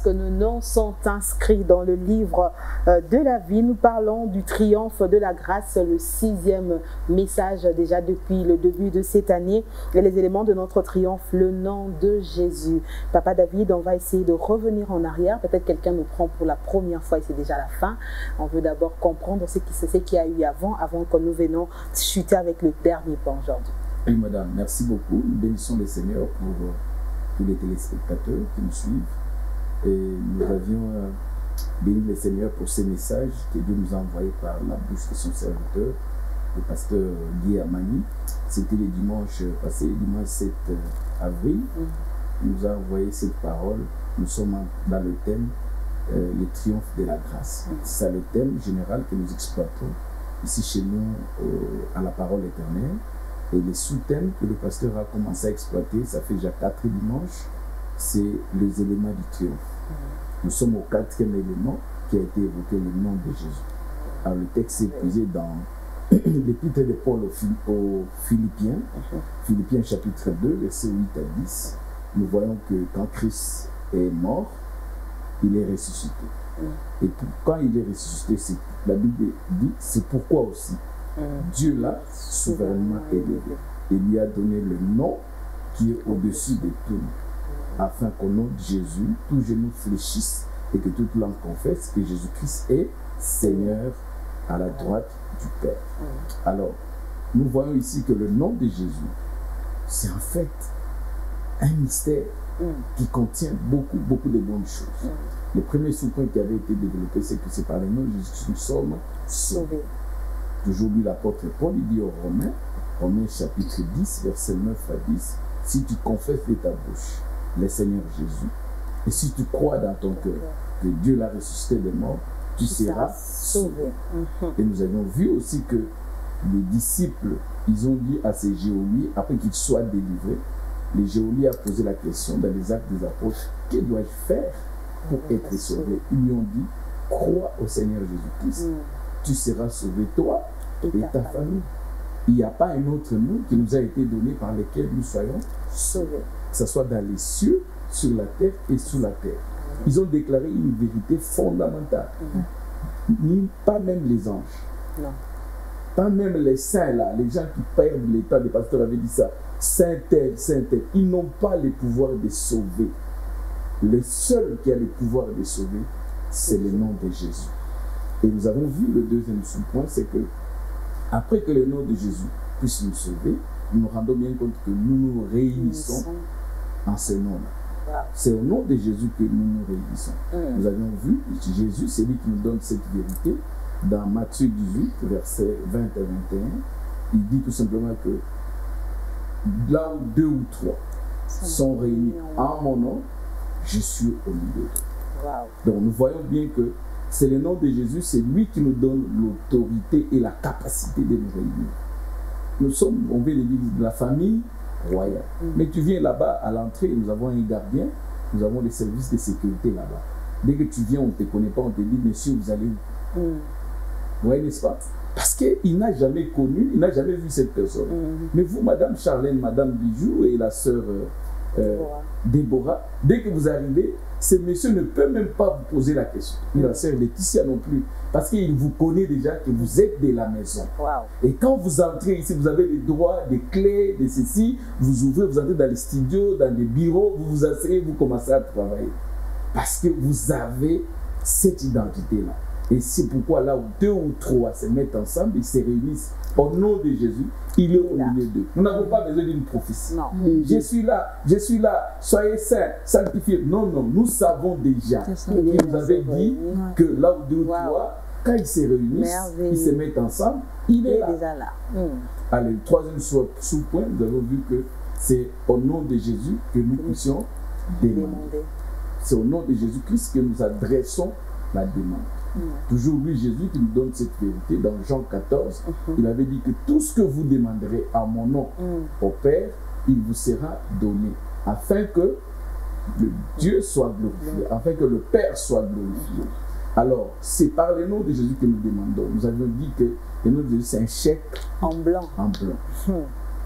lorsque nos noms sont inscrits dans le livre de la vie. Nous parlons du triomphe de la grâce, le 6e message déjà depuis le début de cette année. Et les éléments de notre triomphe, le nom de Jésus. Papa David, on va essayer de revenir en arrière. Peut-être quelqu'un nous prend pour la première fois et c'est déjà la fin. On veut d'abord comprendre ce qu'il y a eu avant que nous venons chuter avec le dernier pas aujourd'hui. Oui, madame, merci beaucoup. Nous bénissons le Seigneur pour tous les téléspectateurs qui nous suivent. Et nous avions béni le Seigneur pour ces messages que Dieu nous a envoyés par la bouche de son serviteur, le pasteur Guy Amani. C'était le dimanche passé, le dimanche 7 avril. Il nous a envoyé cette parole. Nous sommes dans le thème le triomphe de la grâce. C'est le thème général que nous exploitons ici chez nous à la parole éternelle. Et les sous-thèmes que le pasteur a commencé à exploiter, ça fait déjà 4 dimanches, c'est les éléments du triomphe. Nous sommes au 4e élément qui a été évoqué, le nom de Jésus. Alors le texte est puisé dans l'épître de Paul aux Philippiens, Philippiens chapitre 2, versets 8 à 10. Nous voyons que quand Christ est mort, il est ressuscité. Et quand il est ressuscité, la Bible dit, c'est pourquoi aussi Dieu l'a souverainement élevé et lui a donné le nom qui est au-dessus de tout, afin qu'au nom de Jésus, tout genou fléchisse et que toute langue confesse que Jésus-Christ est Seigneur à la droite du Père. Alors, nous voyons ici que le nom de Jésus, c'est en fait un mystère qui contient beaucoup de bonnes choses. Le premier sous-point qui avait été développé, c'est que c'est par le nom de Jésus que nous sommes sauvés. Aujourd'hui, l'apôtre Paul, il dit aux Romains chapitre 10, verset 9 à 10, si tu confesses de ta bouche le Seigneur Jésus, et si tu crois dans ton cœur que Dieu l'a ressuscité des morts, tu seras sauvé. Et nous avions vu aussi que les disciples, ils ont dit à ces geôliers, après qu'ils soient délivrés, les geôliers ont posé la question dans les actes des apôtres, que dois-je faire pour être sauvé? Ils lui ont dit, crois au Seigneur Jésus-Christ, tu seras sauvé, toi et ta famille. Il n'y a pas un autre nom qui nous a été donné par lequel nous soyons sauvés, que ce soit dans les cieux, sur la terre et sous la terre. Ils ont déclaré une vérité fondamentale. Pas même les anges, pas même les saints là, les gens qui perdent l'état, les pasteurs avaient dit ça, Saint-Tel, ils n'ont pas le pouvoir de sauver. Le seul qui a le pouvoir de sauver, c'est le nom de Jésus. Et nous avons vu le deuxième sous-point, c'est que après que le nom de Jésus puisse nous sauver, nous nous rendons bien compte que nous nous réunissons en ce nom-là. C'est au nom de Jésus que nous nous réunissons. Nous avions vu, Jésus, c'est lui qui nous donne cette vérité. Dans Matthieu 18, versets 20 à 21, il dit tout simplement que là où 2 ou 3 sont réunis en mon nom, je suis au milieu d'eux. Donc nous voyons bien que c'est le nom de Jésus, c'est lui qui nous donne l'autorité et la capacité de nous réunir. Nous sommes, on veut l'église de la famille royale. Mais tu viens là-bas, à l'entrée, nous avons un gardien, nous avons les services de sécurité là-bas. Dès que tu viens, on ne te connaît pas, on te dit, monsieur, vous allez où? Vous voyez, n'est-ce pas? Parce qu'il n'a jamais connu, il n'a jamais vu cette personne. Mais vous, madame Charlène, madame Bijou et la sœur Déborah, dès que vous arrivez, ce monsieur ne peut même pas vous poser la question. Et la sœur Laetitia non plus. Parce qu'il vous connaît déjà que vous êtes de la maison. Et quand vous entrez ici, vous avez les droits, des clés, de ceci, vous ouvrez, vous entrez dans les studios, dans les bureaux, vous vous asseyez, vous commencez à travailler. Parce que vous avez cette identité-là. Et c'est pourquoi là où 2 ou 3 se mettent ensemble, ils se réunissent au nom de Jésus, il est au milieu d'eux. Nous n'avons pas besoin d'une prophétie. Je suis là, soyez saints, sanctifiés. Non, nous savons déjà. Il nous avait dit que là où 2 ou 3, quand ils se réunissent, ils se mettent ensemble, il est déjà là. Allez, le troisième sous-point, nous avons vu que c'est au nom de Jésus que nous puissions demander. C'est au nom de Jésus-Christ que nous adressons la demande. Toujours lui, Jésus, qui nous donne cette vérité. Dans Jean 14, il avait dit que tout ce que vous demanderez à mon nom au Père, il vous sera donné, afin que le Dieu soit glorifié, afin que le Père soit glorifié. Alors, c'est par le nom de Jésus que nous demandons. Nous avions dit que le nom de Jésus, c'est un chèque en blanc.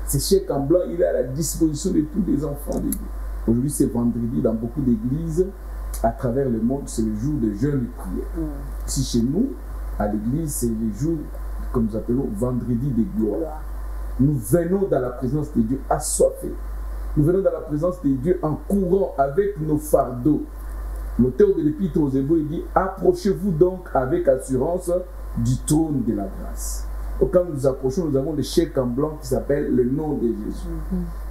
Ce chèque en blanc, il est à la disposition de tous les enfants de Dieu. Aujourd'hui, c'est vendredi, dans beaucoup d'églises, à travers le monde, c'est le jour de jeûne et prière. Si chez nous, à l'église, c'est le jour que nous appelons vendredi de gloire. Nous venons dans la présence de Dieu assoiffés. Nous venons dans la présence de Dieu en courant avec nos fardeaux. L'auteur de l'Épître aux Hébreux dit « Approchez-vous donc avec assurance du trône de la grâce. » Donc quand nous nous approchons, nous avons des chèques en blanc qui s'appellent le nom de Jésus.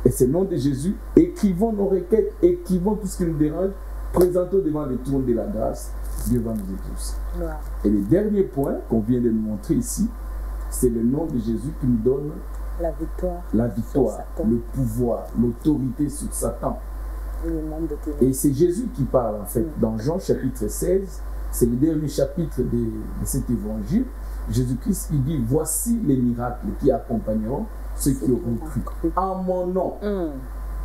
Et ce nom de Jésus, écrivons nos requêtes, écrivons tout ce qui nous dérange, présentons devant le trône de la grâce. Dieu va nous exaucer. Et le dernier point qu'on vient de nous montrer ici, c'est le nom de Jésus qui nous donne la victoire, le pouvoir, l'autorité sur Satan. Et c'est Jésus qui parle en fait. Dans Jean chapitre 16, c'est le dernier chapitre de cet évangile. Jésus-Christ, il dit, voici les miracles qui accompagneront ceux qui auront cru. En mon nom.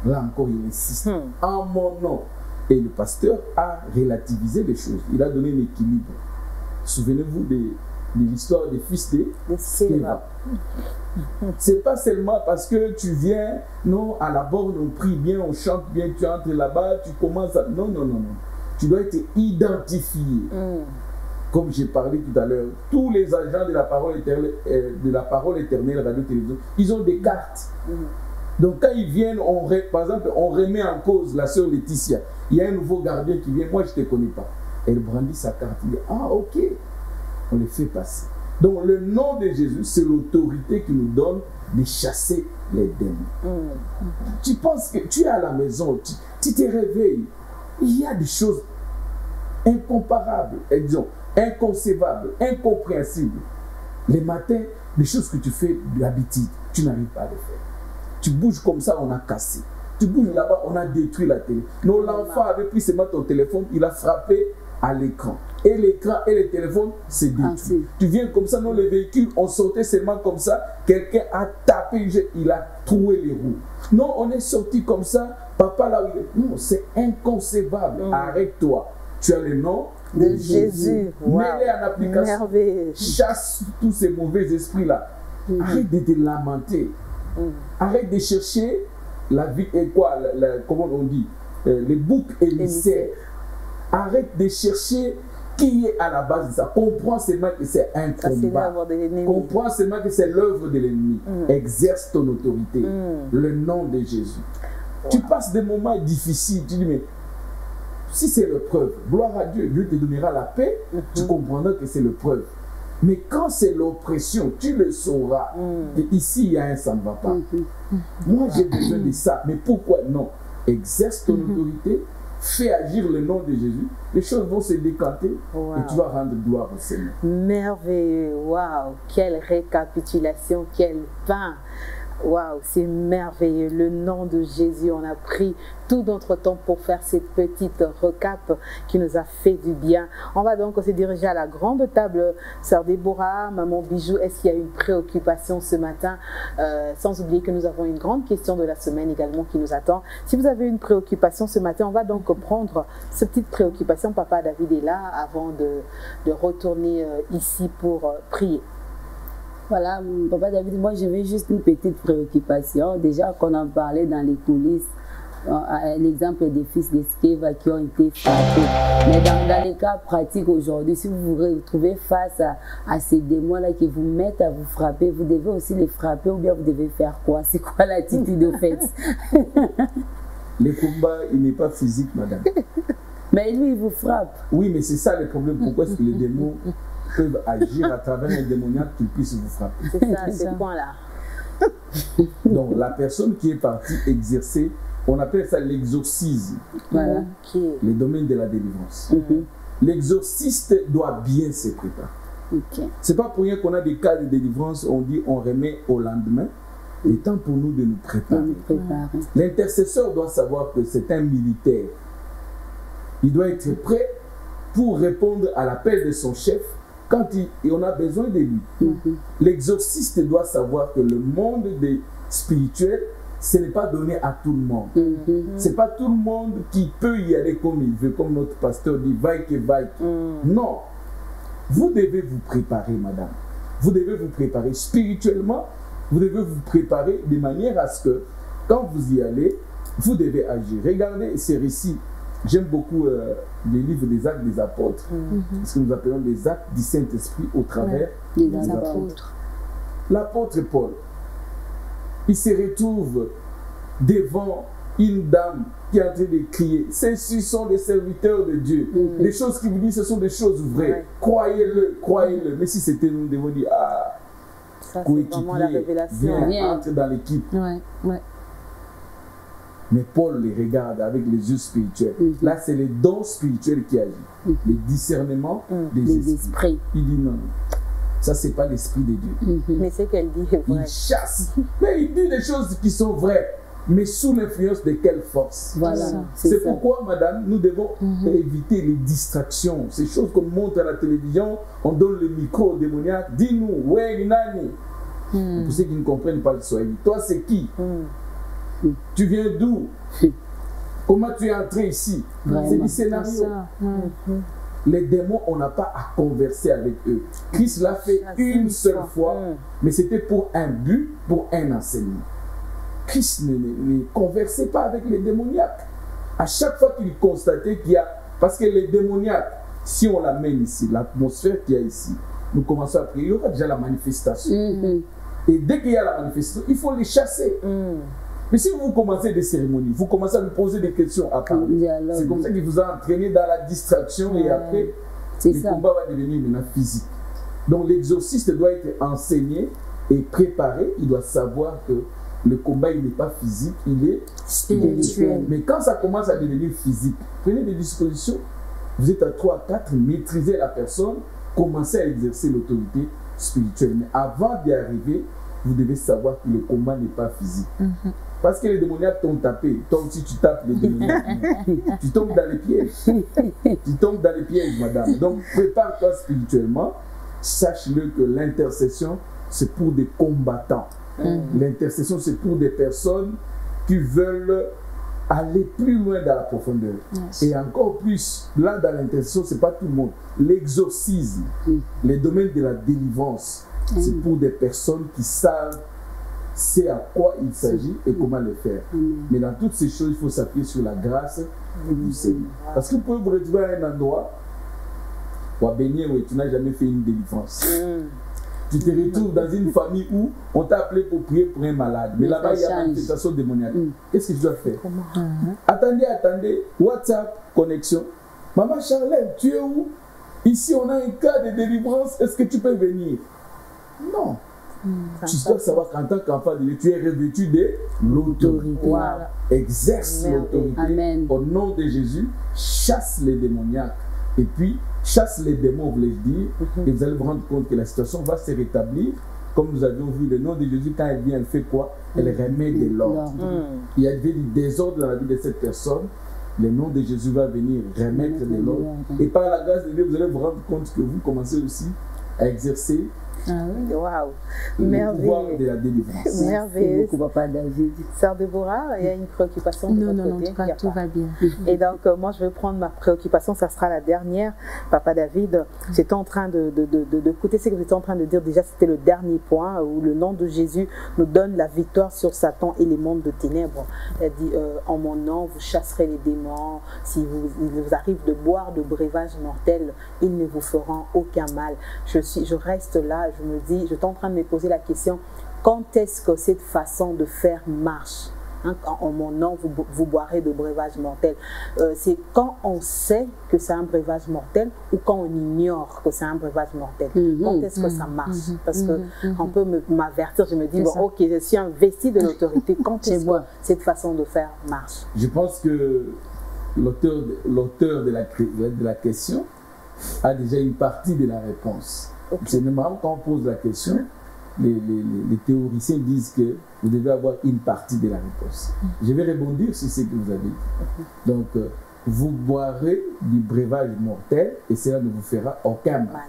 Là encore, il insiste. En mon nom. Et le pasteur a relativisé les choses. Il a donné l'équilibre. Souvenez-vous de l'histoire des fils d'Eva. C'est pas seulement parce que tu viens, non, à la borne, on prie bien, on chante bien, tu entres là-bas, tu commences à... Non, non, non, non. Tu dois être identifié. Comme j'ai parlé tout à l'heure, tous les agents de la parole éternelle, radio-télévision, ils ont des cartes. Donc quand ils viennent, par exemple, on remet en cause la sœur Laetitia. Il y a un nouveau gardien qui vient, moi je ne te connais pas. Elle brandit sa carte, il dit, ah ok, on les fait passer. Donc le nom de Jésus, c'est l'autorité qui nous donne de chasser les démons. Tu penses que tu es à la maison, tu te réveilles, il y a des choses incomparables, disons, inconcevables, incompréhensibles. Les matins, des choses que tu fais d'habitude, tu n'arrives pas à les faire. Tu bouges comme ça, on a cassé. Tu bouges là-bas, on a détruit la télé. Non, l'enfant avait pris seulement ton téléphone, il a frappé à l'écran. Et l'écran et le téléphone, c'est détruit. Tu viens comme ça, non, les véhicules, on sortait seulement comme ça, quelqu'un a tapé, il a troué les roues. Non, on est sorti comme ça, papa là où il est. Non, c'est inconcevable. Arrête-toi. Tu as le nom de Jésus. Mets-les en application. Merveilleux. Chasse tous ces mauvais esprits-là. Arrête de te lamenter. Arrête de chercher la vie et quoi, comment on dit, les boucs émissaires. Arrête de chercher qui est à la base de ça. Comprends seulement que c'est un combat. Comprends seulement que c'est l'œuvre de l'ennemi. Exerce ton autorité. Le nom de Jésus. Tu passes des moments difficiles. Tu dis, mais si c'est l'épreuve, gloire à Dieu, Dieu te donnera la paix. Tu comprendras que c'est l'épreuve. Mais quand c'est l'oppression, tu le sauras. Et ici, il y a un ça ne va pas. Moi, j'ai besoin de ça. Mais pourquoi non? Exerce ton autorité, fais agir le nom de Jésus. Les choses vont se décanter et tu vas rendre gloire au Seigneur. Merveilleux. Waouh! Quelle récapitulation, quel pain! Waouh, c'est merveilleux. Le nom de Jésus, on a pris tout notre temps pour faire cette petite recap qui nous a fait du bien. On va donc se diriger à la grande table. Sœur Déborah, Maman Bijou, est-ce qu'il y a une préoccupation ce matin? Sans oublier que nous avons une grande question de la semaine également qui nous attend. Si vous avez une préoccupation ce matin, on va donc prendre cette petite préoccupation. Papa David est là avant de retourner ici pour prier. Voilà, Papa David, moi j'avais juste une petite préoccupation. Déjà qu'on en parlait dans les coulisses, l'exemple des fils d'Eskeva qui ont été frappés. Mais dans les cas pratiques aujourd'hui, si vous vous retrouvez face à ces démons-là qui vous mettent à vous frapper, vous devez aussi les frapper ou bien vous devez faire quoi? C'est quoi l'attitude au fait? Le combat, il n'est pas physique, madame. Mais lui, il vous frappe. Oui, mais c'est ça le problème. Pourquoi est-ce que les démons peuvent agir à travers un démoniaque qui puisse vous frapper? C'est ça, ce point-là. Donc, la personne qui est partie exercer, on appelle ça l'exorcisme. Voilà. Le domaine de la délivrance. L'exorciste doit bien se préparer. C'est pas pour rien qu'on a des cas de délivrance, on dit on remet au lendemain. Il est temps pour nous de nous préparer. L'intercesseur doit savoir que c'est un militaire. Il doit être prêt pour répondre à l'appel de son chef quand on a besoin de lui. L'exorciste doit savoir que le monde spirituel, ce n'est pas donné à tout le monde. Ce n'est pas tout le monde qui peut y aller comme il veut, comme notre pasteur dit, vaille que vaille. Non. Vous devez vous préparer, madame. Vous devez vous préparer spirituellement. Vous devez vous préparer de manière à ce que, quand vous y allez, vous devez agir. Regardez ces récits J'aime beaucoup les livres des actes des apôtres, ce que nous appelons les actes du Saint-Esprit au travers des apôtres. L'apôtre Paul, il se retrouve devant une dame qui est en train de crier. Ceux-ci sont des serviteurs de Dieu. Les choses qu'il vous dit, ce sont des choses vraies. Croyez-le, croyez-le. Mais si c'était nous, nous devons dire, ah, ça, c'est vraiment la révélation. Viens, entre dans l'équipe. Ouais. Mais Paul les regarde avec les yeux spirituels. Là, c'est les dons spirituels qui agissent. Les discernements des esprits. Il dit non. Ça, c'est pas l'esprit de Dieu. Mais c'est qu'elle dit est vrai. Il chasse. Mais il dit des choses qui sont vraies. Mais sous l'influence de quelle force? Voilà. C'est pourquoi, madame, nous devons éviter les distractions. Ces choses qu'on montre à la télévision, on donne le micro au démoniaque. Dis-nous, ouais, Nani. Pour ceux qui ne comprennent pas le Swahili. Toi, c'est qui? Tu viens d'où? Comment tu es entré ici? C'est du scénario. Les démons, on n'a pas à converser avec eux. Christ l'a fait une seule fois, mais c'était pour un but, pour un enseignement. Christ ne conversait pas avec les démoniaques. À chaque fois qu'il constatait qu'il y a... Parce que les démoniaques, si on l'amène ici, l'atmosphère qu'il y a ici, nous commençons à prier, il y aura déjà la manifestation. Et dès qu'il y a la manifestation, il faut les chasser. Mais si vous commencez des cérémonies, vous commencez à lui poser des questions à parler. C'est comme ça qu'il vous a entraîné dans la distraction et après, le combat va devenir maintenant physique. Donc l'exorciste doit être enseigné et préparé. Il doit savoir que le combat, il n'est pas physique, il est spirituel. Mais quand ça commence à devenir physique, prenez des dispositions. Vous êtes à 3 à 4, maîtrisez la personne, commencez à exercer l'autorité spirituelle. Mais avant d'y arriver, vous devez savoir que le combat n'est pas physique. Parce que les démoniaques t'ont tapé. Toi aussi, tu tapes les démoniaques. Tu tombes dans les pièges. Tu tombes dans les pièges, madame. Donc, prépare-toi spirituellement. Sache-le que l'intercession, c'est pour des combattants. L'intercession, c'est pour des personnes qui veulent aller plus loin dans la profondeur. Et encore plus, là, dans l'intercession, ce n'est pas tout le monde. L'exorcisme, les domaines de la délivrance, c'est pour des personnes qui savent c'est à quoi il s'agit et comment le faire. Mais dans toutes ces choses, il faut s'appuyer sur la grâce du Seigneur. Parce que vous pouvez vous retrouver à un endroit où à Bénier, où tu n'as jamais fait une délivrance. Tu te retrouves dans une famille où on t'a appelé pour prier pour un malade. Mais là-bas, il y a une manifestation démoniaque. Qu'est-ce que je dois faire? Attendez, WhatsApp, connexion. Maman Charlène, tu es où? Ici, on a un cas de délivrance. Est-ce que tu peux venir? Non. Tu dois savoir qu'en tant qu'enfant de Dieu, tu es revêtu de l'autorité. Voilà. Exerce l'autorité au nom de Jésus. Chasse les démoniaques. Et puis, chasse les démons, voulais-je dire. Et vous allez vous rendre compte que la situation va se rétablir. Comme nous avions vu, le nom de Jésus, quand elle vient, elle fait quoi? Elle remet de l'ordre. Il y a du désordre dans la vie de cette personne. Le nom de Jésus va venir remettre de l'ordre. Et par la grâce de Dieu, vous allez vous rendre compte que vous commencez aussi à exercer Waouh, le pouvoir de la délivrance. Merveilleux. Beaucoup, papa David. Sœur Déborah, il y a une préoccupation de votre côté? Non, en tout cas, tout va bien. Et donc, moi, je vais prendre ma préoccupation, ça sera la dernière. Papa David, j'étais en train d'écouter ce que vous étiez en train de dire. Déjà, c'était le dernier point où le nom de Jésus nous donne la victoire sur Satan et les mondes de ténèbres. Elle dit, en mon nom, vous chasserez les démons. Si il vous arrive de boire de breuvages mortels, ils ne vous feront aucun mal. Je reste là, je me dis, je suis en train de me poser la question, quand est-ce que cette façon de faire marche? En mon nom, vous boirez de breuvages mortels. C'est quand on sait que c'est un breuvage mortel ou quand on ignore que c'est un breuvage mortel. Quand est-ce que ça marche? Parce qu'on peut m'avertir, je me dis, bon, ok, je suis investi de l'autorité. Quand est-ce que cette façon de faire marche? Je pense que l'auteur de la question a déjà une partie de la réponse. C'est normal quand on pose la question, les théoriciens disent que vous devez avoir une partie de la réponse. Je vais rebondir sur ce que vous avez dit. Donc, vous boirez du breuvage mortel et cela ne vous fera aucun mal.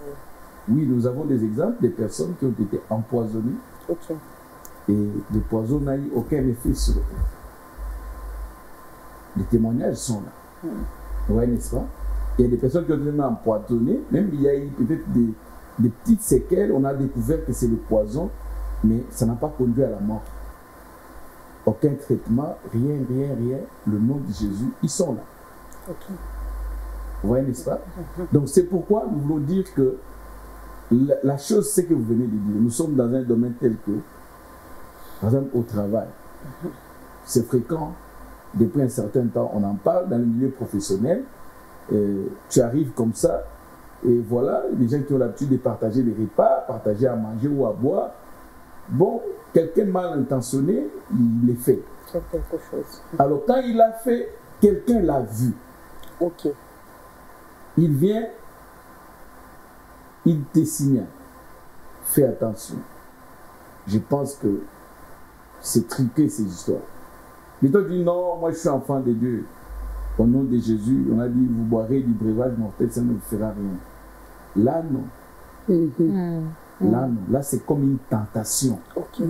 Oui, nous avons des exemples de personnes qui ont été empoisonnées et le poison n'a eu aucun effet sur eux. Les témoignages sont là. Oui, n'est-ce pas? Il y a des personnes qui ont été empoisonnées, même il y a eu peut-être des petites séquelles, on a découvert que c'est le poison, mais ça n'a pas conduit à la mort. Aucun traitement, rien, le nom de Jésus, ils sont là. Okay. Vous voyez, n'est-ce pas? Donc c'est pourquoi nous voulons dire que la chose, c'est que vous venez de dire, nous sommes dans un domaine tel que, par exemple au travail, c'est fréquent, depuis un certain temps, on en parle dans le milieu professionnel, tu arrives comme ça, et voilà, les gens qui ont l'habitude de partager les repas, partager à manger ou à boire, bon, quelqu'un mal intentionné, il les fait. C'est quelque chose. Alors quand il l'a fait, quelqu'un l'a vu. Ok. Il vient, il te signale. Fais attention. Je pense que c'est truqué ces histoires. Mais toi tu dis non, moi je suis enfant de Dieu. Au nom de Jésus, on a dit vous boirez du breuvage mortel, ça ne vous fera rien. Là non. Là non. Là c'est comme une tentation. Ok.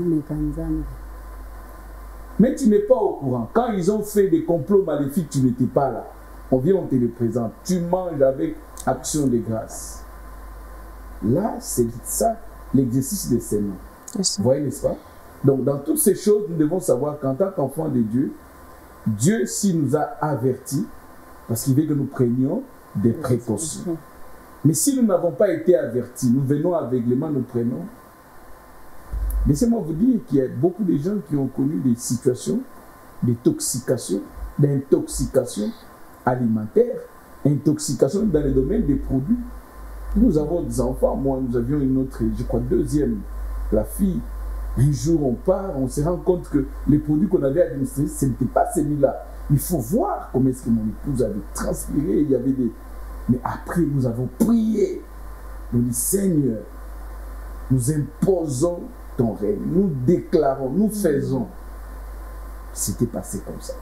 Mais tu n'es pas au courant. Quand ils ont fait des complots maléfiques, tu n'étais pas là. On vient, on te le présente. Tu manges avec action de grâce. Là, c'est ça, l'exercice des serments. Vous voyez, n'est-ce pas? Donc, dans toutes ces choses, nous devons savoir qu'en tant qu'enfants de Dieu, Dieu, s'il nous a avertis, parce qu'il veut que nous prenions des précautions. Mais si nous n'avons pas été avertis, nous venons aveuglément, nous prenons. Laissez-moi vous dire qu'il y a beaucoup de gens qui ont connu des situations d'intoxication alimentaire, intoxication dans le domaine des produits. Nous avons des enfants, moi nous avions une autre, je crois deuxième, la fille. Un jour on part, on se rend compte que les produits qu'on avait administrés, ce n'était pas celui-là. Il faut voir comment est-ce que mon épouse avait transpiré, il y avait des... Mais après nous avons prié. Nous dit Seigneur, nous imposons ton règne, nous déclarons, nous faisons. C'était passé comme ça.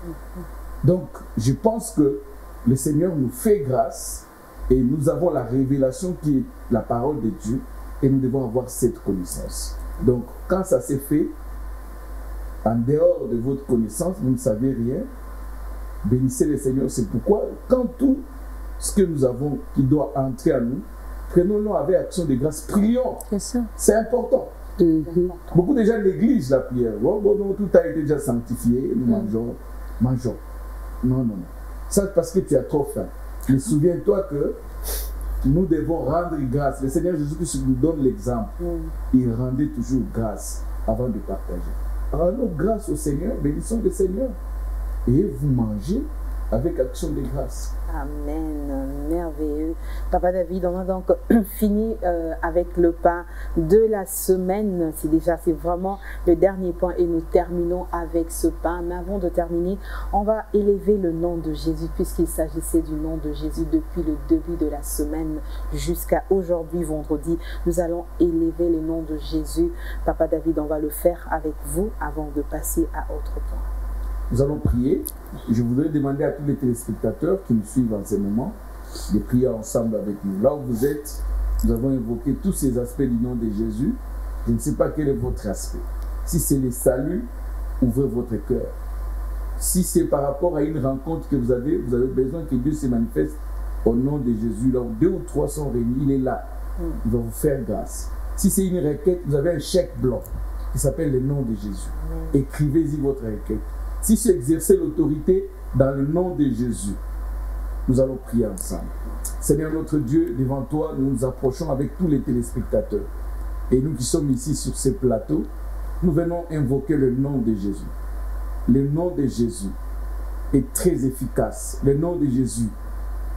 Donc, je pense que le Seigneur nous fait grâce et nous avons la révélation qui est la parole de Dieu et nous devons avoir cette connaissance. Donc, quand ça s'est fait, en dehors de votre connaissance, vous ne savez rien, bénissez le Seigneur. C'est pourquoi, quand tout ce que nous avons qui doit entrer à nous, prenons-le avec action de grâce, prions. C'est ça. C'est important. Beaucoup de gens négligent la prière. Oh, bon, tout a été déjà sanctifié, nous mangeons. Non, non, non. Ça, c'est parce que tu as trop faim. Mais souviens-toi que nous devons rendre grâce. Le Seigneur Jésus-Christ nous donne l'exemple. Il rendait toujours grâce avant de partager. Rendons grâce au Seigneur, bénissons le Seigneur. Et vous mangez avec action de grâce. Amen, merveilleux. Papa David, on a donc fini avec le pain de la semaine. C'est vraiment le dernier point et nous terminons avec ce pain. Mais avant de terminer, on va élever le nom de Jésus puisqu'il s'agissait du nom de Jésus depuis le début de la semaine jusqu'à aujourd'hui, vendredi. Nous allons élever le nom de Jésus. Papa David, on va le faire avec vous avant de passer à autre point. Nous allons prier. Je voudrais demander à tous les téléspectateurs qui nous suivent en ce moment de prier ensemble avec nous. Là où vous êtes, nous avons évoqué tous ces aspects du nom de Jésus. Je ne sais pas quel est votre aspect. Si c'est le salut, ouvrez votre cœur. Si c'est par rapport à une rencontre que vous avez besoin que Dieu se manifeste au nom de Jésus. Là où 2 ou 3 sont réunis, il est là. Il va vous faire grâce. Si c'est une requête, vous avez un chèque blanc qui s'appelle le nom de Jésus. Écrivez-y votre requête. Si c'est exercer l'autorité dans le nom de Jésus, nous allons prier ensemble. Seigneur notre Dieu, devant toi, nous nous approchons avec tous les téléspectateurs. Et nous qui sommes ici sur ce plateau, nous venons invoquer le nom de Jésus. Le nom de Jésus est très efficace. Le nom de Jésus,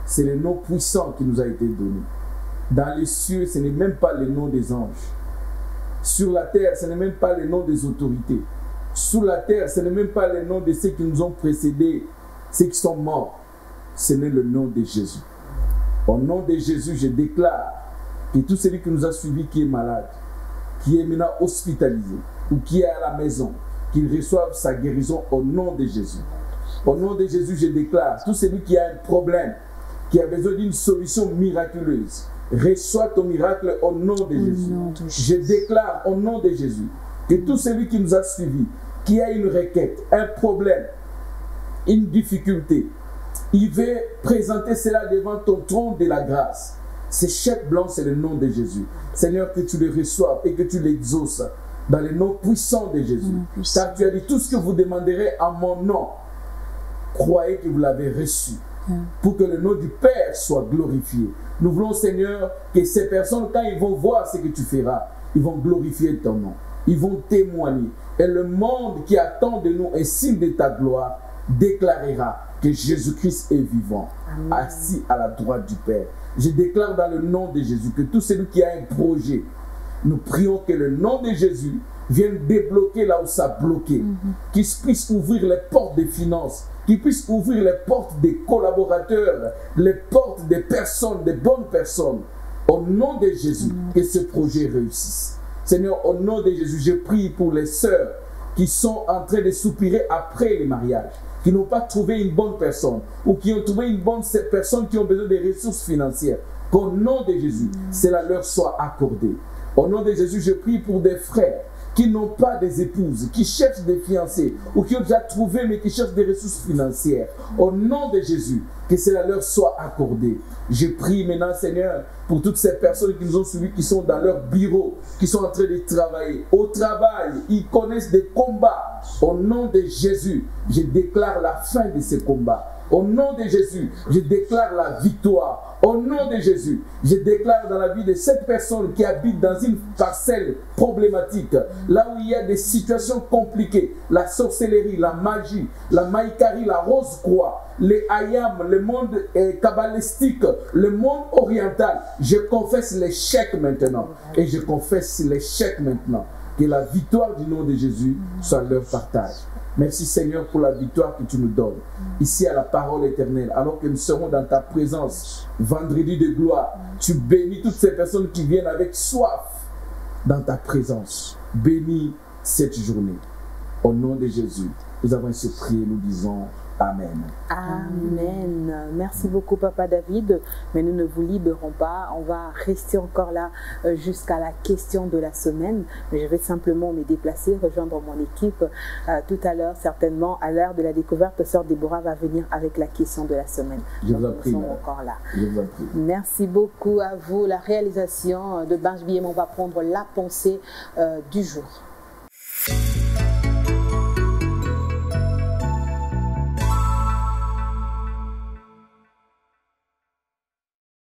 c'est le nom puissant qui nous a été donné. Dans les cieux, ce n'est même pas le nom des anges. Sur la terre, ce n'est même pas le nom des autorités. Sous la terre, ce n'est même pas le nom de ceux qui nous ont précédés, ceux qui sont morts. Ce n'est le nom de Jésus. Au nom de Jésus, je déclare que tout celui qui nous a suivis, qui est malade, qui est maintenant hospitalisé, ou qui est à la maison, qu'il reçoive sa guérison au nom de Jésus. Au nom de Jésus, je déclare, tout celui qui a un problème, qui a besoin d'une solution miraculeuse, reçois ton miracle au nom de Jésus. Je déclare au nom de Jésus que tout celui qui nous a suivis, qui a une requête, un problème, une difficulté, il veut présenter cela devant ton trône de la grâce. Ce chèque blanc, c'est le nom de Jésus. Seigneur, que tu le reçoives et que tu l'exauces dans le nom puissant de Jésus. Car tu as dit tout ce que vous demanderez en mon nom. Croyez que vous l'avez reçu. pour que le nom du Père soit glorifié. Nous voulons, Seigneur, que ces personnes, quand ils vont voir ce que tu feras, ils vont glorifier ton nom. Ils vont témoigner. Et le monde qui attend de nous un signe de ta gloire déclarera que Jésus-Christ est vivant, assis à la droite du Père. Je déclare dans le nom de Jésus que tout celui qui a un projet, nous prions que le nom de Jésus vienne débloquer là où ça a bloqué, qu'il puisse ouvrir les portes des finances, qu'il puisse ouvrir les portes des collaborateurs, les portes des personnes, des bonnes personnes. Au nom de Jésus, que ce projet réussisse. Seigneur, au nom de Jésus, je prie pour les sœurs qui sont en train de soupirer après le mariage, qui n'ont pas trouvé une bonne personne, ou qui ont trouvé une bonne personne qui ont besoin de ressources financières. Qu'au nom de Jésus, cela leur soit accordé. Au nom de Jésus, je prie pour des frères qui n'ont pas des épouses, qui cherchent des fiancés, ou qui ont déjà trouvé mais qui cherchent des ressources financières. Au nom de Jésus, que cela leur soit accordé. Je prie maintenant, Seigneur, pour toutes ces personnes qui nous ont suivis, qui sont dans leur bureau, qui sont en train de travailler. Au travail, ils connaissent des combats. Au nom de Jésus, je déclare la fin de ces combats. Au nom de Jésus, je déclare la victoire. Au nom de Jésus, je déclare dans la vie de cette personne qui habite dans une parcelle problématique, là où il y a des situations compliquées, la sorcellerie, la magie, la maïkari, la rose-croix, les ayam, le monde kabbalistique, le monde oriental. Je confesse l'échec maintenant. Et je confesse l'échec maintenant. Que la victoire du nom de Jésus soit leur partage. Merci Seigneur pour la victoire que tu nous donnes. Ici à la parole éternelle, alors que nous serons dans ta présence, vendredi de gloire, tu bénis toutes ces personnes qui viennent avec soif dans ta présence. Bénis cette journée. Au nom de Jésus, nous avons ainsi prié, nous disons Amen. Amen. Merci beaucoup, Papa David. Mais nous ne vous libérons pas. On va rester encore là jusqu'à la question de la semaine. Mais je vais simplement me déplacer, rejoindre mon équipe. Tout à l'heure, certainement, à l'heure de la découverte, Sœur Déborah va venir avec la question de la semaine. Je vous en prie. Nous sommes encore là. Je vous en prie. Merci beaucoup à vous. La réalisation de Benj Biémon va prendre la pensée du jour.